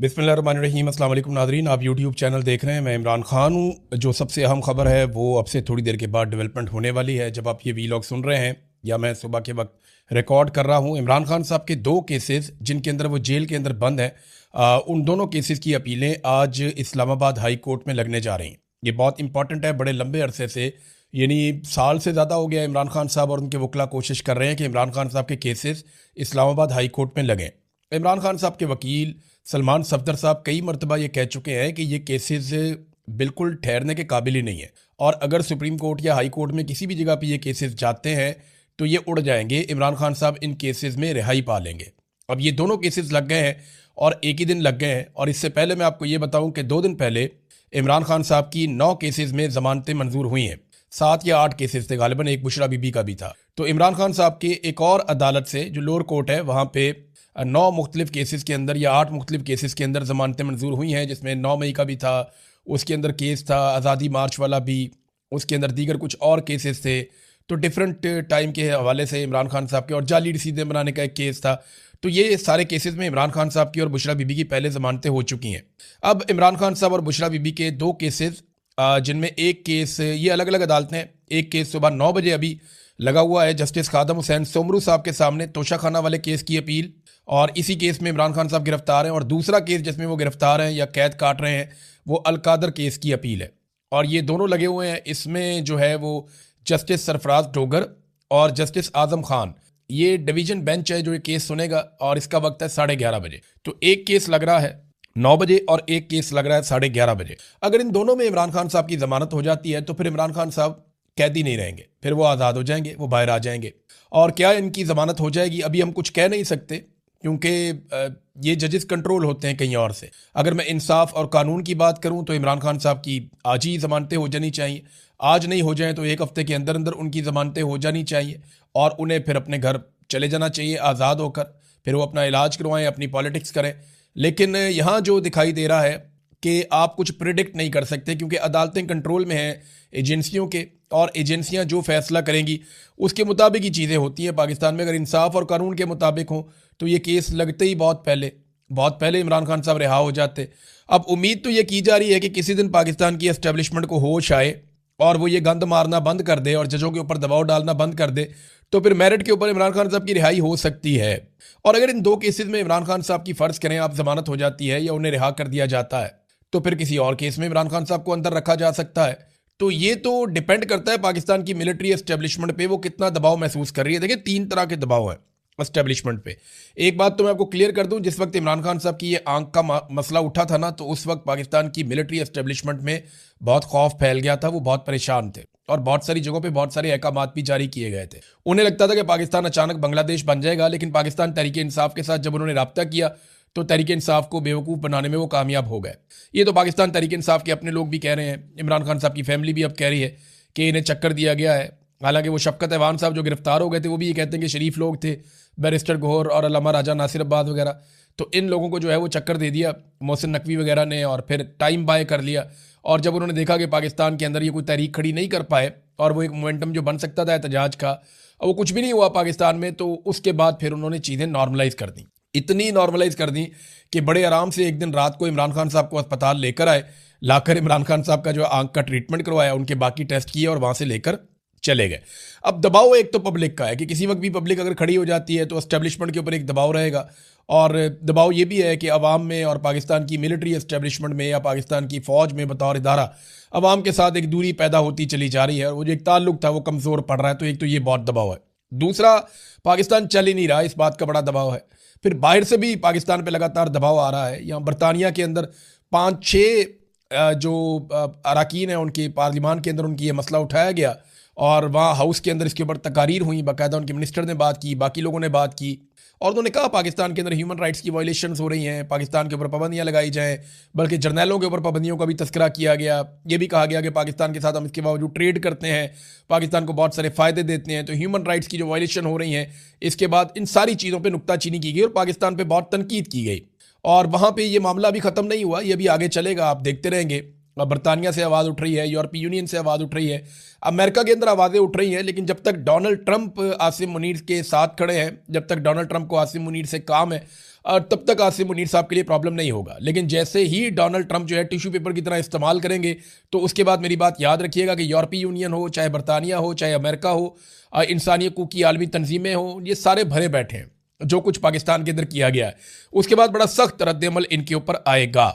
बिस्मिल्लाहिर्रहमानिर्रहीम। अस्सलाम वालेकुम नाज़रीन, आप यूट्यूब चैनल देख रहे हैं। मैं इमरान खान हूँ। जो सबसे अहम खबर है वो अब से थोड़ी देर के बाद डेवलपमेंट होने वाली है। जब आप ये वीलॉग सुन रहे हैं या मैं सुबह के वक्त रिकॉर्ड कर रहा हूँ, इमरान खान साहब के दो केसेस जिनके अंदर वो जेल के अंदर बंद है, उन दोनों केसेस की अपीलें आज इस्लामाबाद हाई कोर्ट में लगने जा रही हैं। ये बहुत इंपॉर्टेंट है। बड़े लंबे अरसे से, यानी साल से ज़्यादा हो गया, इमरान खान साहब और उनके वकला कोशिश कर रहे हैं कि इमरान खान साहब के केसेस इस्लामाबाद हाई कोर्ट में लगें। इमरान खान साहब के वकील सलमान सफदर साहब कई मरतबा ये कह चुके हैं कि ये केसेस बिल्कुल ठहरने के काबिल ही नहीं है, और अगर सुप्रीम कोर्ट या हाई कोर्ट में किसी भी जगह पे ये केसेस जाते हैं तो ये उड़ जाएंगे। इमरान खान साहब इन केसेस में रिहाई पा लेंगे। अब ये दोनों केसेस लग गए हैं और एक ही दिन लग गए हैं। और इससे पहले मैं आपको ये बताऊं कि 2 दिन पहले इमरान खान साहब की 9 केसेस में जमानतें मंजूर हुई हैं। 7 या 8 केसेस थे गालिबन, एक बुशरा बीबी का भी था। तो इमरान खान साहब के एक और अदालत से, जो लोअर कोर्ट है, वहाँ पे 9 मुख्तलिफ केसेस के अंदर या 8 मुख्तलिफ केसेस के अंदर ज़मानतें मंजूर हुई हैं, जिसमें 9 मई का भी था, उसके अंदर केस था आज़ादी मार्च वाला भी, उसके अंदर दीगर कुछ और केसेस थे। तो डिफरेंट टाइम के हवाले से इमरान खान साहब के, और जाली रसीदें बनाने का एक केस था। तो ये सारे केसेस में इमरान खान साहब की और बुशरा बीबी की पहले ज़मानतें हो चुकी हैं। अब इमरान खान साहब और बुशरा बीबी के 2 केसेस, जिनमें एक केस, ये अलग अलग अदालतें हैं। एक केस सुबह 9 बजे अभी लगा हुआ है जस्टिस खादम हुसैन सोमरू साहब के सामने, तोशा खाना वाले केस की अपील, और इसी केस में इमरान खान साहब गिरफ्तार हैं। और दूसरा केस जिसमें वो गिरफ्तार हैं या कैद काट रहे हैं, वो अलकादर केस की अपील है। और ये दोनों लगे हुए हैं। इसमें जो है वो जस्टिस सरफराज डोगर और जस्टिस आजम खान, ये डिवीजन बेंच है जो ये केस सुनेगा, और इसका वक्त है 11:30 बजे। तो एक केस लग रहा है 9 बजे और एक केस लग रहा है 11:30 बजे। अगर इन दोनों में इमरान खान साहब की जमानत हो जाती है तो फिर इमरान खान साहब कैदी नहीं रहेंगे, फिर वो आज़ाद हो जाएंगे, वो बाहर आ जाएंगे। और क्या इनकी ज़मानत हो जाएगी, अभी हम कुछ कह नहीं सकते, क्योंकि ये जजेस कंट्रोल होते हैं कहीं और से। अगर मैं इंसाफ और कानून की बात करूं तो इमरान खान साहब की आज ही ज़मानतें हो जानी चाहिए। आज नहीं हो जाएं तो 1 हफ्ते के अंदर अंदर उनकी ज़मानतें हो जानी चाहिए, और उन्हें फिर अपने घर चले जाना चाहिए आज़ाद होकर। फिर वो अपना इलाज करवाएं, अपनी पॉलिटिक्स करें। लेकिन यहाँ जो दिखाई दे रहा है कि आप कुछ प्रिडिक्ट नहीं कर सकते, क्योंकि अदालतें कंट्रोल में हैं एजेंसियों के, और एजेंसियां जो फैसला करेंगी उसके मुताबिक ही चीज़ें होती हैं पाकिस्तान में। अगर इंसाफ और कानून के मुताबिक हो तो ये केस लगते ही बहुत पहले इमरान खान साहब रिहा हो जाते। अब उम्मीद तो ये की जा रही है कि किसी दिन पाकिस्तान की एस्टेब्लिशमेंट को होश आए और वो ये गंद मारना बंद कर दे और जजों के ऊपर दबाव डालना बंद कर दे, तो फिर मेरिट के ऊपर इमरान खान साहब की रिहाई हो सकती है। और अगर इन 2 केसेस में इमरान खान साहब की, फ़र्ज़ करें आप, जमानत हो जाती है या उन्हें रिहा कर दिया जाता है, तो फिर किसी और केस में इमरान खान साहब को अंदर रखा जा सकता है। तो ये तो डिपेंड करता है पाकिस्तान की मिलिट्री एस्टेब्लिशमेंट पे, वो कितना दबाव महसूस कर रही है। देखिए 3 तरह के दबाव हैं एस्टेब्लिशमेंट पे। एक बात तो मैं आपको क्लियर कर दूं, जिस वक्त इमरान खान साहब की ये आंख का मसला उठा था ना, तो उस वक्त पाकिस्तान की मिलिट्री एस्टेब्लिशमेंट में बहुत खौफ फैल गया था। वो बहुत परेशान थे और बहुत सारी जगहों पे बहुत सारे अहकामात भी जारी किए गए थे। उन्हें लगता था कि पाकिस्तान अचानक बांग्लादेश बन जाएगा, लेकिन पाकिस्तान तहरीक इंसाफ के साथ जब उन्होंने रब्ता किया तो तहरीक इंसाफ को बेवकूफ़ बनाने में वो कामयाब हो गए। ये तो पाकिस्तान तहरीक इंसाफ के अपने लोग भी कह रहे हैं, इमरान खान साहब की फैमिली भी अब कह रही है कि इन्हें चक्कर दिया गया है। हालांकि वो शफकत ऐवान साहब जो गिरफ्तार हो गए थे, वो भी ये कहते हैं कि शरीफ लोग थे, बैरिस्टर गौहर और अल्लामा राजा नासिर अब्बास वगैरह। तो इन लोगों को जो है वो चक्कर दे दिया मोहसिन नकवी वगैरह ने, और फिर टाइम बाय कर लिया। और जब उन्होंने देखा कि पाकिस्तान के अंदर ये कोई तहरीक खड़ी नहीं कर पाए, और वो एक मोमेंटम जो बन सकता था एहतजाज का, वो कुछ भी नहीं हुआ पाकिस्तान में, तो उसके बाद फिर उन्होंने चीज़ें नॉर्मलाइज कर दी। इतनी नॉर्मलाइज कर दी कि बड़े आराम से एक दिन रात को इमरान खान साहब को अस्पताल लेकर आए, लाकर इमरान खान साहब का जो आंख का ट्रीटमेंट करवाया, उनके बाकी टेस्ट किए और वहाँ से लेकर चले गए। अब दबाव एक तो पब्लिक का है कि किसी वक्त भी पब्लिक अगर खड़ी हो जाती है तो एस्टेब्लिशमेंट के ऊपर एक दबाव रहेगा। और दबाव ये भी है कि अवाम में और पाकिस्तान की मिलिट्री एस्टेब्लिशमेंट में या पाकिस्तान की फ़ौज में बतौर इदारा अवाम के साथ एक दूरी पैदा होती चली जा रही है, और वो जो एक ताल्लुक था वो कमज़ोर पड़ रहा है। तो एक तो ये बहुत दबाव है। दूसरा, पाकिस्तान चल ही नहीं रहा, इस बात का बड़ा दबाव है। फिर बाहर से भी पाकिस्तान पे लगातार दबाव आ रहा है। यहाँ बरतानिया के अंदर 5-6 जो अरकान हैं उनके पार्लिमान के अंदर उनकी ये मसला उठाया गया, और वहाँ हाउस के अंदर इसके ऊपर तकारीर हुई, बाकायदा उनके मिनिस्टर ने बात की, बाकी लोगों ने बात की, और उन्होंने कहा पाकिस्तान के अंदर ह्यूमन राइट्स की वायलेशंस हो रही हैं, पाकिस्तान के ऊपर पाबंदियाँ लगाई जाएँ। बल्कि जर्नैलों के ऊपर पाबंदियों का भी तस्करा किया गया। ये भी कहा गया कि पाकिस्तान के साथ हम इसके बावजूद ट्रेड करते हैं, पाकिस्तान को बहुत सारे फ़ायदे देते हैं, तो ह्यूमन राइट्स की जो वायलेशन हो रही हैं, इसके बाद इन सारी चीज़ों पर नुक्ताचीनी की गई और पाकिस्तान पर बहुत तनकीद की गई। और वहाँ पर यह मामला अभी ख़त्म नहीं हुआ, ये भी आगे चलेगा, आप देखते रहेंगे। बरतानिया से आवाज़ उठ रही है, यूरोपीय यूनियन से आवाज़ उठ रही है, अमेरिका के अंदर आवाज़ें उठ रही हैं, लेकिन जब तक डोनाल्ड ट्रंप आसिम मुनीर के साथ खड़े हैं, जब तक डोनाल्ड ट्रंप को आसिम मुनीर से काम है, तब तक आसिम मुनीर साहब के लिए प्रॉब्लम नहीं होगा। लेकिन जैसे ही डोनाल्ड ट्रंप जो है टिश्यू पेपर की तरह इस्तेमाल करेंगे, तो उसके बाद मेरी बात याद रखिएगा कि यूरोपीय यूनियन हो, चाहे बरतानिया हो, चाहे अमेरिका हो, इंसानी हकूक़ की आलमी तंजीमें हों, ये सारे भरे बैठे हैं जो कुछ पाकिस्तान के अंदर किया गया है। उसके बाद बड़ा सख्त रद्द-ए-अमल इनके ऊपर आएगा।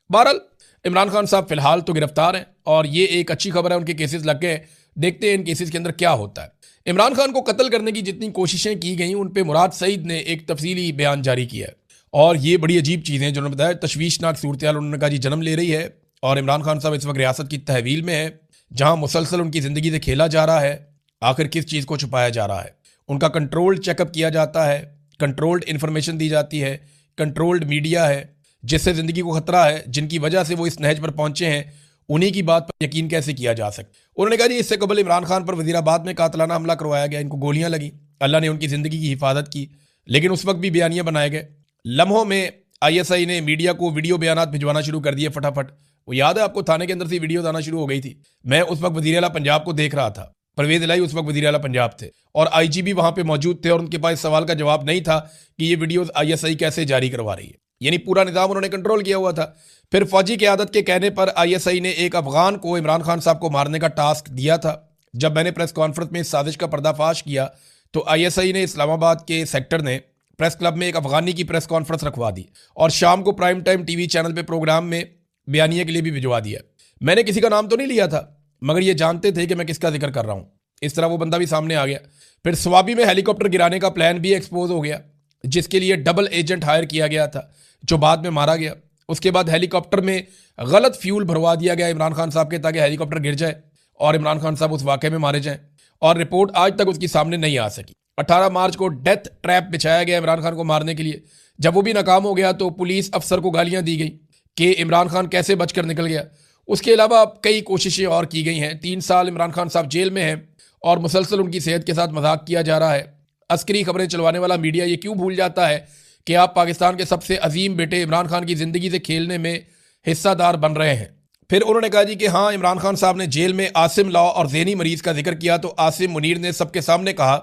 बहरहाल इमरान खान साहब फिलहाल तो गिरफ्तार हैं और ये एक अच्छी खबर है, उनके केसेस लग गए। देखते हैं इन केसेस के अंदर क्या होता है। इमरान खान को कत्ल करने की जितनी कोशिशें की गई उन पे मुराद सईद ने एक तफसीली बयान जारी किया है और ये बड़ी अजीब चीज़ें जो उन्होंने बताया, तशवीशनाक सूरत हाल उन्होंने कहा जी जन्म ले रही है और इमरान खान साहब इस वक्त रियासत की तहवील में है जहाँ मुसलसल उनकी ज़िंदगी से खेला जा रहा है। आखिर किस चीज़ को छुपाया जा रहा है? उनका कंट्रोल्ड चेकअप किया जाता है, कंट्रोल्ड इन्फॉर्मेशन दी जाती है, कंट्रोल्ड मीडिया है जिससे ज़िंदगी को खतरा है, जिनकी वजह से वो इस नहज पर पहुंचे हैं, उन्हीं की बात पर यकीन कैसे किया जा सकता? उन्होंने कहा जी इससे कबल इमरान खान पर वज़ीराबाद में कातलाना हमला करवाया गया, इनको गोलियां लगी, अल्लाह ने उनकी ज़िंदगी की हिफाजत की, लेकिन उस वक्त भी बयानियाँ बनाए गए। लम्हों में ISI ने मीडिया को वीडियो बयानात भिजवाना शुरू कर दिए फटाफट। वो याद है आपको, थाने के अंदर से वीडियो आना शुरू हो गई थी। मैं उस वक्त वज़ीर आला पंजाब को देख रहा था, परवेज़ इलाही उस वक्त वज़ीर आला पंजाब थे और IG भी वहाँ पे मौजूद थे और उनके पास सवाल का जवाब नहीं था कि ये वीडियोज़ ISI कैसे जारी करवा रही है। यानी पूरा निज़ाम उन्होंने कंट्रोल किया हुआ था। फिर फौजी क़यादत के कहने पर ISI ने एक अफगान को इमरान खान साहब को मारने का टास्क दिया था। जब मैंने प्रेस कॉन्फ्रेंस में इस साजिश का पर्दाफाश किया तो ISI ने इस्लामाबाद के सेक्टर ने प्रेस क्लब में एक अफगानी की प्रेस कॉन्फ्रेंस रखवा दी और शाम को प्राइम टाइम TV चैनल पे प्रोग्राम में बयानिए के लिए भी भिजवा दिया। मैंने किसी का नाम तो नहीं लिया था, मगर ये जानते थे कि मैं किसका जिक्र कर रहा हूँ। इस तरह वो बंदा भी सामने आ गया। फिर स्वाबी में हेलीकॉप्टर गिराने का प्लान भी एक्सपोज हो गया, जिसके लिए डबल एजेंट हायर किया गया था, जो बाद में मारा गया। उसके बाद हेलीकॉप्टर में गलत फ्यूल भरवा दिया गया इमरान खान साहब के, ताकि हेलीकॉप्टर गिर जाए और इमरान खान साहब उस वाक़े में मारे जाएं, और रिपोर्ट आज तक उसकी सामने नहीं आ सकी। 18 मार्च को डेथ ट्रैप बिछाया गया इमरान खान को मारने के लिए। जब वो भी नाकाम हो गया तो पुलिस अफसर को गालियां दी गई कि इमरान खान कैसे बचकर निकल गया। उसके अलावा कई कोशिशें और की गई हैं। 3 साल इमरान खान साहब जेल में हैं और मुसलसल उनकी सेहत के साथ मजाक किया जा रहा है। अस्करी खबरें चलवाने वाला मीडिया ये क्यों भूल जाता है कि आप पाकिस्तान के सबसे अजीम बेटे इमरान खान की ज़िंदगी से खेलने में हिस्सादार बन रहे हैं। फिर उन्होंने कहा जी कि हाँ, इमरान खान साहब ने जेल में आसिम ला और ज़हनी मरीज़ का जिक्र किया तो आसिम मुनीर ने सबके सामने कहा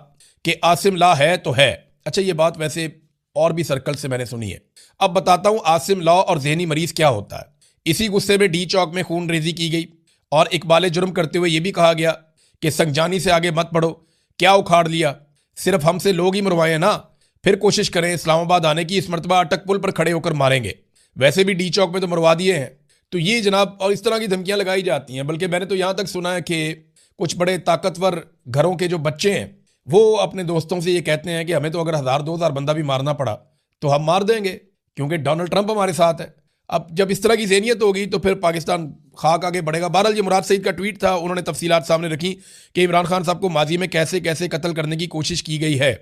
कि आसिम ला है तो है। अच्छा, ये बात वैसे और भी सर्कल से मैंने सुनी है। अब बताता हूँ आसिम ला और ज़हनी मरीज़ क्या होता है। इसी गुस्से में डी चौक में खून रेजी की गई और इकबाल जुर्म करते हुए ये भी कहा गया कि संगजानी से आगे मत बढ़ो, क्या उखाड़ लिया, सिर्फ हमसे लोग ही मरवाए ना, फिर कोशिश करें इस्लामाबाद आने की, इस मरतबा अटक पुल पर खड़े होकर मारेंगे, वैसे भी डी चौक में तो मरवा दिए हैं। तो ये जनाब, और इस तरह की धमकियां लगाई जाती हैं। बल्कि मैंने तो यहाँ तक सुना है कि कुछ बड़े ताकतवर घरों के जो बच्चे हैं वो अपने दोस्तों से ये कहते हैं कि हमें तो अगर 1000-2000 बंदा भी मारना पड़ा तो हम मार देंगे, क्योंकि डोनाल्ड ट्रंप हमारे साथ है। अब जब इस तरह की ज़हनियत होगी तो फिर पाकिस्तान खाक आगे बढ़ेगा। बहरहाल ये मुराद सईद का ट्वीट था, उन्होंने तफसीलात सामने रखी कि इमरान खान साहब को माजी में कैसे कैसे कत्ल करने की कोशिश की गई है।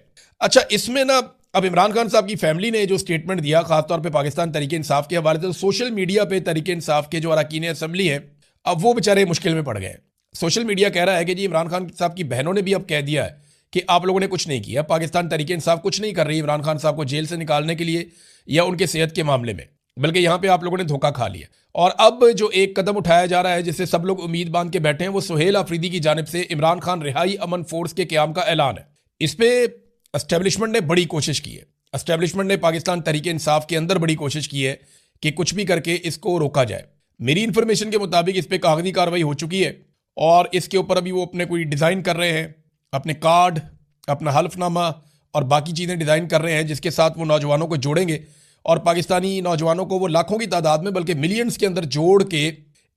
अच्छा, इसमें ना अब इमरान खान साहब की फैमिली ने जो स्टेटमेंट दिया खासतौर पे पाकिस्तान तहरीक इंसाफ के हवाले से, तो सोशल मीडिया पे तहरीक इंसाफ के जो अरकान असम्बली हैं अब वो बेचारे मुश्किल में पड़ गए। सोशल मीडिया कह रहा है कि जी इमरान खान साहब की बहनों ने भी अब कह दिया है कि आप लोगों ने कुछ नहीं किया, पाकिस्तान तहरीक इंसाफ कुछ नहीं कर रही इमरान खान साहब को जेल से निकालने के लिए या उनके सेहत के मामले में, बल्कि यहाँ पे आप लोगों ने धोखा खा लिया। और अब जो एक कदम उठाया जा रहा है जिससे सब लोग उम्मीद बांध के बैठे हैं, वो सुहेल आफरीदी की जानिब से इमरान खान रिहाई अमन फोर्स के क़याम का ऐलान है। इस पे एस्टेब्लिशमेंट ने बड़ी कोशिश की है। एस्टेब्लिशमेंट ने पाकिस्तान तहरीक इंसाफ के अंदर बड़ी कोशिश की है कि कुछ भी करके इसको रोका जाए। मेरी इन्फॉर्मेशन के मुताबिक इस पर कागजी कार्रवाई हो चुकी है और इसके ऊपर अभी वो अपने कोई डिज़ाइन कर रहे हैं, अपने कार्ड, अपना हल्फनामा और बाकी चीज़ें डिज़ाइन कर रहे हैं, जिसके साथ वो नौजवानों को जोड़ेंगे और पाकिस्तानी नौजवानों को वो लाखों की तादाद में, बल्कि मिलियंस के अंदर जोड़ के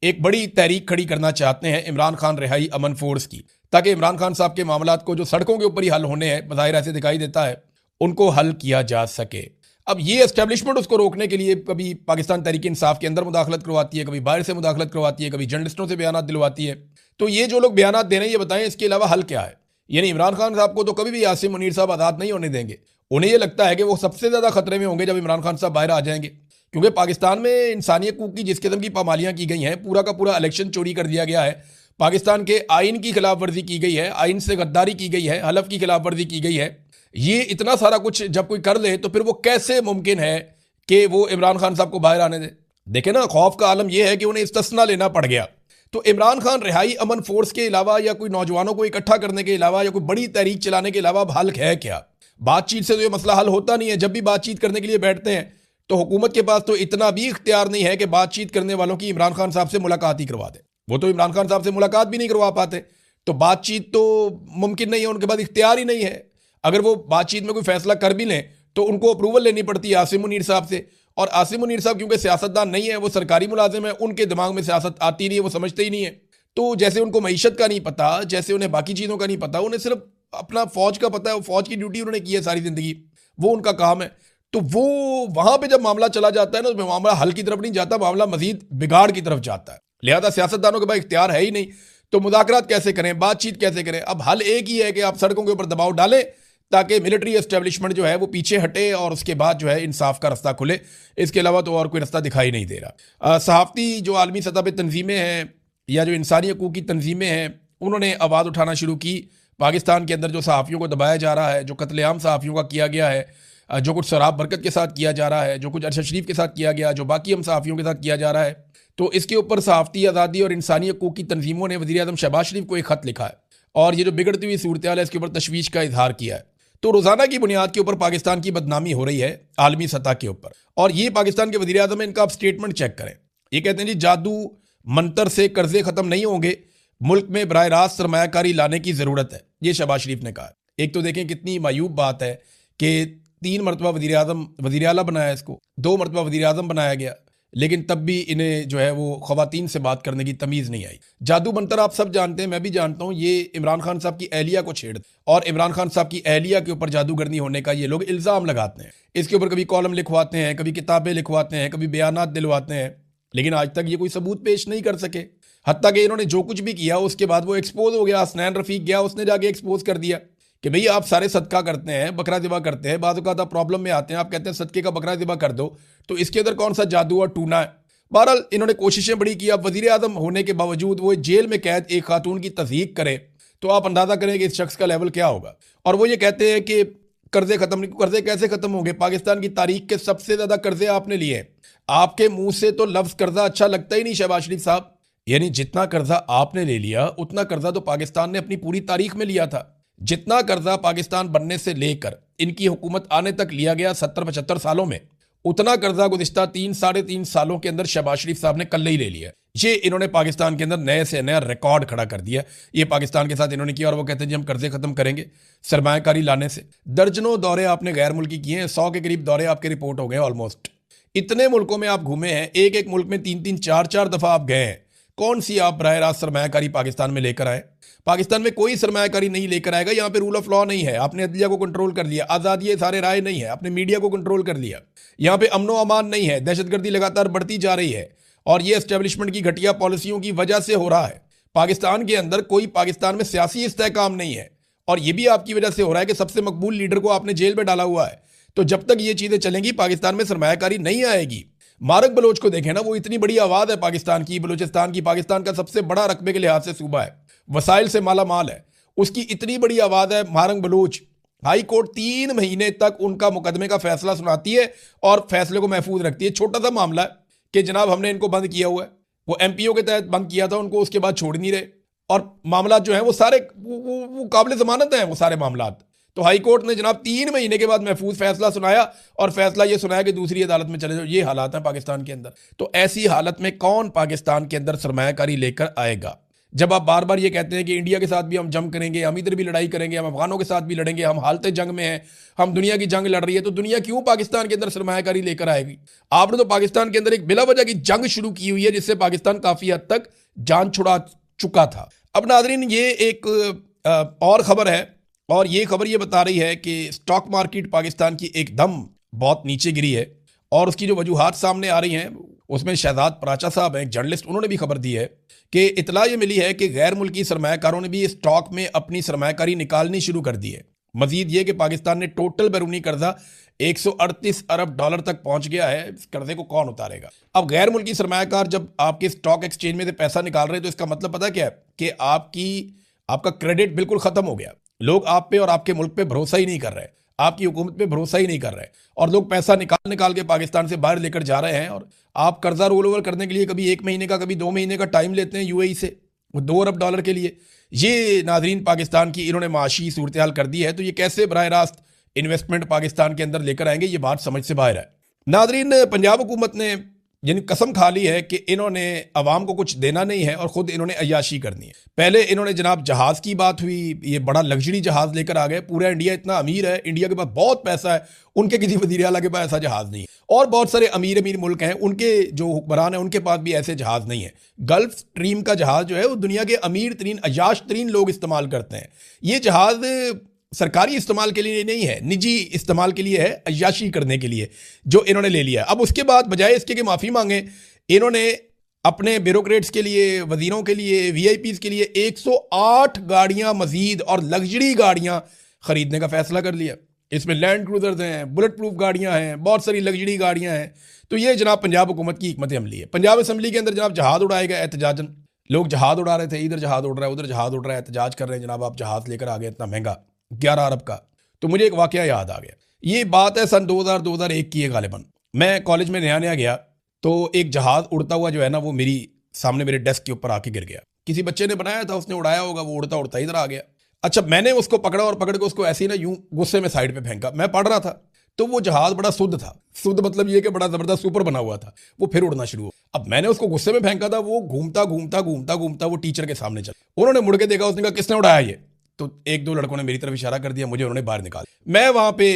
एक बड़ी तहरीक खड़ी करना चाहते हैं इमरान खान रिहाई अमन फोर्स की, ताकि इमरान खान साहब के मामलात को जो सड़कों के ऊपर ही हल होने हैं, बज़ाहिर ऐसे दिखाई देता है, उनको हल किया जा सके। अब ये एस्टेब्लिशमेंट उसको रोकने के लिए कभी पाकिस्तान तहरीक इंसाफ के अंदर मुदाखलत करवाती है, कभी बाहर से मुदाखलत करवाती है, कभी जर्नलिस्टों से बयान दिलवाती है। तो ये जो लोग बयान दे रहे हैं, ये बताएं इसके अलावा हल क्या है। यानी इमरान खान साहब को तो कभी भी आसिम मुनीर साहब आज़ाद नहीं होने देंगे। उन्हें ये लगता है कि वो सबसे ज़्यादा खतरे में होंगे जब इमरान खान साहब बाहर आ जाएंगे, क्योंकि पाकिस्तान में इंसानी हकूक़ की जिस किस्म की पामालियाँ की गई हैं, पूरा का पूरा इलेक्शन चोरी कर दिया गया है, पाकिस्तान के आइन की खिलाफ वर्जी की गई है, आइन से गद्दारी की गई है, हलफ की खिलाफ वर्जी की गई है। ये इतना सारा कुछ जब कोई कर ले तो फिर वो कैसे मुमकिन है कि वो इमरान खान साहब को बाहर आने दे। देखे ना, खौफ का आलम यह है कि उन्हें इस्तिस्ना लेना पड़ गया। तो इमरान खान रिहाई अमन फोर्स के अलावा या कोई नौजवानों को इकट्ठा करने के अलावा या कोई बड़ी तहरीक चलाने के अलावा अब हल है क्या? बातचीत से तो ये मसला हल होता नहीं है। जब भी बातचीत करने के लिए बैठते हैं तो हुकूमत के पास तो इतना भी इख्तियार नहीं है कि बातचीत करने वालों की इमरान खान साहब से मुलाकात ही करवा दे। वो तो इमरान खान साहब से मुलाकात भी नहीं करवा पाते, तो बातचीत तो मुमकिन नहीं है, उनके पास इख्तियार ही नहीं है। अगर वो बातचीत में कोई फैसला कर भी लें तो उनको अप्रूवल लेनी पड़ती है आसिम मुनीर साहब से, और आसिम मुनीर साहब क्योंकि सियासतदान नहीं है, वो सरकारी मुलाजिम है, उनके दिमाग में सियासत आती नहीं है, वो समझते ही नहीं है। तो जैसे उनको मईशत का नहीं पता, जैसे उन्हें बाकी चीज़ों का नहीं पता, उन्हें सिर्फ अपना फौज का पता है, फौज की ड्यूटी उन्होंने की है सारी जिंदगी, वो उनका काम है। तो वो वहां पे जब मामला चला जाता है ना, तो मामला हल की तरफ नहीं जाता, मामला मजीद बिगाड़ की तरफ जाता है। लिहाजा सियासतदानों के पास इख्तियार है ही नहीं, तो मुज़ाकरात कैसे करें, बातचीत कैसे करें? अब हल एक ही है कि आप सड़कों के ऊपर दबाव डालें ताकि मिलिट्री एस्टेब्लिशमेंट जो है वो पीछे हटे और उसके बाद जो है इंसाफ का रास्ता खुले। इसके अलावा तो और कोई रास्ता दिखाई नहीं दे रहा। सहाफ़ती जो आलमी सतह पर तंजीमें हैं या जो इंसानी हकूक़ की तंजीमें हैं, उन्होंने आवाज़ उठाना शुरू की। पाकिस्तान के अंदर जो सहाफ़ियों को दबाया जा रहा है, जो कत्लेआम सहाफ़ियों का किया गया है, जो कुछ शराब बरकत के साथ किया जा रहा है, जो कुछ अरशद शरीफ के साथ किया गया, जो बाकी हम सहाफ़ियों के साथ किया जा रहा है, तो इसके ऊपर सहाफ़ती आज़ादी और इंसानी हकूक़ की तंजीमों ने वज़ीर आज़म शहबाज शरीफ को एक ख़त लिखा है और ये जो बिगड़ती हुई सूरत हाल है इसके ऊपर तशवीश का इजहार किया है। तो रोज़ाना की बुनियाद के ऊपर पाकिस्तान की बदनामी हो रही है आलमी सतह के ऊपर, और ये पाकिस्तान के वज़ीर आज़म है, इनका आप स्टेटमेंट चेक करें। ये कहते हैं जी जादू मंतर से कर्जे ख़त्म नहीं होंगे, मुल्क में बराह रास्त सरमायाकारी लाने की ज़रूरत है, ये शहबाज शरीफ ने कहा। एक तो देखें कितनी मायूब बात है कि 3 मरतबा वज़ीर आला बनाया, इसको 2 मरतबा वज़ीर आज़म बनाया गया, लेकिन तब भी इन्हें जो है वो ख़वातीन से बात करने की तमीज़ नहीं आई। जादू मंतर आप सब जानते हैं, मैं भी जानता हूँ, ये इमरान खान साहब की अहलिया को छेड़ और इमरान खान साहब की अहलिया के ऊपर जादूगरनी होने का ये लोग इल्ज़ाम लगाते हैं। इसके ऊपर कभी कॉलम लिखवाते हैं, कभी किताबें लिखवाते हैं, कभी बयानात दिलवाते हैं, लेकिन आज तक ये कोई सबूत पेश नहीं कर सके। हत्ता कि इन्होंने जो कुछ भी किया उसके बाद वो एक्सपोज हो गया। हसनैन रफ़ीक गया, उसने जाके एक्सपोज कर दिया कि भाई आप सारे सदका करते हैं, बकरा ज़िबा करते हैं, बाज़ औक़ात आप प्रॉब्लम में आते हैं, आप कहते हैं सदके का बकरा ज़िबा कर दो, तो इसके अंदर कौन सा जादू और टूना है? बहरहाल इन्होंने कोशिशें बड़ी की। अब वज़ीर आज़म होने के बावजूद वो जेल में कैद एक खातून की तज़हीक करे, तो आप अंदाज़ा करें कि इस शख्स का लेवल क्या होगा। और वो ये कहते हैं कि कर्जे खत्म नहीं, कर्जे कैसे खत्म होंगे? पाकिस्तान की तारीख के सबसे ज़्यादा कर्जे आपने लिए हैं। आपके मुंह से तो लफ्ज़ कर्जा अच्छा लगता ही नहीं शहबाज शरीफ साहब। यानी जितना कर्जा आपने ले लिया उतना कर्जा तो पाकिस्तान ने अपनी पूरी तारीख में लिया था। जितना कर्जा पाकिस्तान बनने से लेकर इनकी हुकूमत आने तक लिया गया 70-75 सालों में, उतना कर्जा गुज़िश्ता 3-3.5 सालों के अंदर शहबाज शरीफ साहब ने कल ही ले लिया। ये इन्होंने पाकिस्तान के अंदर नए से नया रिकॉर्ड खड़ा कर दिया। ये पाकिस्तान के साथ इन्होंने किया और वो कहते हैं जी हम कर्जे खत्म करेंगे सरमायाकारी लाने से। दर्जनों दौरे आपने गैर मुल्की किए हैं, 100 के करीब दौरे आपके रिपोर्ट हो गए ऑलमोस्ट। इतने मुल्कों में आप घूमे हैं, एक एक मुल्क में 3-3 4-4 दफ़ा आप गए हैं। कौन सी आप बराह रास्त सरमायाकारी पाकिस्तान में लेकर आए? पाकिस्तान में कोई सरमायाकारी नहीं लेकर आएगा। यहाँ पे रूल ऑफ लॉ नहीं है, आपने अदलिया को कंट्रोल कर लिया। आज़ादी सारे राय नहीं है, आपने मीडिया को कंट्रोल कर लिया। यहाँ पे अमनो अमान नहीं है, दहशतगर्दी लगातार बढ़ती जा रही है और ये एस्टेब्लिशमेंट की घटिया पॉलिसियों की वजह से हो रहा है। पाकिस्तान के अंदर कोई पाकिस्तान में सियासी इस्तेहकाम नहीं है और ये भी आपकी वजह से हो रहा है कि सबसे मकबूल लीडर को आपने जेल में डाला हुआ है। तो जब तक ये चीज़ें चलेंगी पाकिस्तान में सरमायाकारी नहीं आएगी। मारक बलोच को देखें ना, वो इतनी बड़ी आवाज़ है पाकिस्तान की, बलूचिस्तान की, पाकिस्तान का सबसे बड़ा रकबे के लिहाज से सूबा है, वसाइल से माला माल है, उसकी इतनी बड़ी आवाज़ है। मारंग बलोच हाई कोर्ट 3 महीने तक उनका मुकदमे का फैसला सुनाती है और फैसले को महफूज रखती है। छोटा सा मामला है कि जनाब हमने इनको बंद किया हुआ है, वो MPO के तहत बंद किया था उनको, उसके बाद छोड़ नहीं रहे और मामला जो है वो सारे वो काबिल ज़मानत हैं वो सारे मामला। तो हाई कोर्ट ने जनाब 3 महीने के बाद महफूज फैसला सुनाया और फैसला ये सुनाया कि दूसरी अदालत में चले जाओ। ये हालात हैं पाकिस्तान के अंदर। तो ऐसी हालत में कौन पाकिस्तान के अंदर सरमायाकारी लेकर आएगा? जब आप बार बार ये कहते हैं कि इंडिया के साथ भी हम जंग करेंगे, हम इधर भी लड़ाई करेंगे, हम अफगानों के साथ भी लड़ेंगे, हम हालत जंग में हैं, हम दुनिया की जंग लड़ रही है, तो दुनिया क्यों पाकिस्तान के अंदर सरमायाकारी लेकर आएगी? आपने तो पाकिस्तान के अंदर एक बिला वजह की जंग शुरू की हुई है जिससे पाकिस्तान काफ़ी हद तक जान छुड़ा चुका था। अब नाज़रीन ये एक और ख़बर है और ये खबर ये बता रही है कि स्टॉक मार्केट पाकिस्तान की एकदम बहुत नीचे गिरी है और उसकी जो वजूहात सामने आ रही हैं उसमें शहजाद पराचा साहब हैं, एक जर्नलिस्ट, उन्होंने भी खबर दी है कि इतला ये मिली है कि गैर मुल्की सरमायाकारों ने भी स्टॉक में अपनी सरमायाकारी निकालनी शुरू कर दी है। मजीद ये कि पाकिस्तान ने टोटल बैरूनी कर्जा 138 अरब डॉलर तक पहुंच गया है। इस कर्जे को कौन उतारेगा? अब गैर मुल्की सरमायाकार जब आपके स्टॉक एक्सचेंज में से पैसा निकाल रहे हैं तो इसका मतलब पता क्या है कि आपका क्रेडिट बिल्कुल ख़त्म हो गया। लोग आप पे और आपके मुल्क पे भरोसा ही नहीं कर रहे। आपकी हुकूमत पे भरोसा ही नहीं कर रहे, और लोग पैसा निकाल निकाल के पाकिस्तान से बाहर लेकर जा रहे हैं, और आप कर्जा रोल ओवर करने के लिए कभी 1 महीने का कभी 2 महीने का टाइम लेते हैं यूएई से, वो $2 अरब के लिए। ये नाजरीन पाकिस्तान की इन्होंने माशी सूरत हाल कर दी है, तो ये कैसे बराह रास्त इन्वेस्टमेंट पाकिस्तान के अंदर लेकर आएंगे, ये बात समझ से बाहर है। नाजरीन, पंजाब हुकूमत ने यानी कसम खा ली है कि इन्होंने अवाम को कुछ देना नहीं है और ख़ुद इन्होंने अय्याशी करनी है। पहले इन्होंने जनाब जहाज़ की बात हुई, ये बड़ा लग्जरी जहाज़ लेकर आ गए, पूरा इंडिया इतना अमीर है, इंडिया के पास बहुत पैसा है, उनके किसी वज़ीर आला के पास ऐसा जहाज़ नहीं है। और बहुत सारे अमीर अमीर मुल्क हैं, उनके जो हुक्मरान हैं उनके पास भी ऐसे जहाज़ नहीं है। गल्फ स्ट्रीम का जहाज़ जो है वो दुनिया के अमीर तरीन अय्याश तरीन लोग इस्तेमाल करते हैं। ये जहाज़ सरकारी इस्तेमाल के लिए नहीं है, निजी इस्तेमाल के लिए है, अय्याशी करने के लिए जो इन्होंने ले लिया। अब उसके बाद बजाय इसके कि माफ़ी मांगे, इन्होंने अपने ब्यूरोक्रेट्स के लिए, वजीरों के लिए, वीआईपीज़ के लिए 108 गाड़ियां मजीद और लग्जरी गाड़ियां खरीदने का फैसला कर लिया। इसमें लैंड क्रूजर्स हैं, बुलेट प्रूफ गाड़ियां हैं, बहुत सारी लग्जरी गाड़ियां हैं। तो ये जनाब पंजाब हुकूमत की हिकमत अमली है। पंजाब असम्बली के अंदर जनाब जहाज़ उड़ाए गए एहतजाजन, लोग जहाज़ उड़ा रहे थे, इधर जहाज़ उड़ रहा है, उधर जहाज़ उड़ रहा है, एहतजाज कर रहे हैं, जनाब आप जहाज़ लेकर आ गए इतना महंगा 11 अरब का। तो मुझे एक वाकया याद आ गया, ये बात है सन 2000-2001 की है गालिबन। मैं कॉलेज में नया नया गया, तो एक जहाज़ उड़ता हुआ जो है ना वो मेरी सामने मेरे डेस्क के ऊपर आके गिर गया। किसी बच्चे ने बनाया था, उसने उड़ाया होगा, वो उड़ता उड़ता इधर आ गया। अच्छा, मैंने उसको पकड़ा और पकड़ के उसको ऐसे ही ना यूं गुस्से में साइड पे फेंका। मैं पढ़ रहा था, तो वो जहाज़ बड़ा शुद्ध था, शुद्ध मतलब ये कि बड़ा ज़बरदस्त ऊपर बना हुआ था, वो फिर उड़ना शुरू हुआ। अब मैंने उसको गुस्से में फेंका था, वो घूमता घूमता घूमता घूमता वो टीचर के सामने चला। उन्होंने मुड़ के देखा, उसने कहा किसने उड़ाया ये? तो 1-2 लड़कों ने मेरी तरफ इशारा कर दिया, मुझे उन्होंने बाहर निकाल। मैं वहाँ पे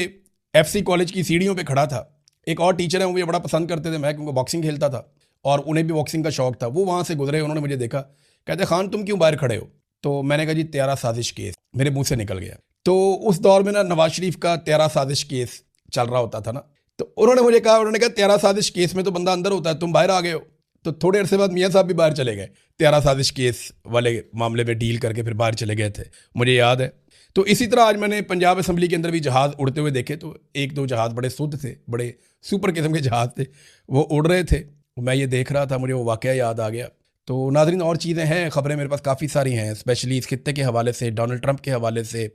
FC कॉलेज की सीढ़ियों पे खड़ा था। एक और टीचर है, वो मुझे बड़ा पसंद करते थे, मैं क्योंकि बॉक्सिंग खेलता था और उन्हें भी बॉक्सिंग का शौक था। वो वहाँ से गुजरे, उन्होंने मुझे देखा, कहते खान तुम क्यों बाहर खड़े हो? तो मैंने कहा जी तेरा साजिश केस, मेरे मुंह से निकल गया। तो उस दौर में ना नवाज शरीफ का तेरा साजिश केस चल रहा होता था ना, तो उन्होंने मुझे कहा, उन्होंने कहा तेरा साजिश केस में तो बंदा अंदर होता है, तुम बाहर आ गए हो। तो थोड़े अरसे बाद मियाँ साहब भी बाहर चले गए, तेरा साजिश केस वाले मामले में डील करके फिर बाहर चले गए थे, मुझे याद है। तो इसी तरह आज मैंने पंजाब असम्बली के अंदर भी जहाज़ उड़ते हुए देखे, तो 1-2 जहाज़ बड़े शुद्ध थे, बड़े सुपर किस्म के जहाज़ थे, वो उड़ रहे थे। मैं ये देख रहा था, मुझे वो वाक़या याद आ गया। तो नाज़रीन, और चीज़ें हैं, ख़बरें मेरे पास काफ़ी सारी हैं, स्पेशली इस खित्ते के हवाले से, डोनाल्ड ट्रंप के हवाले से,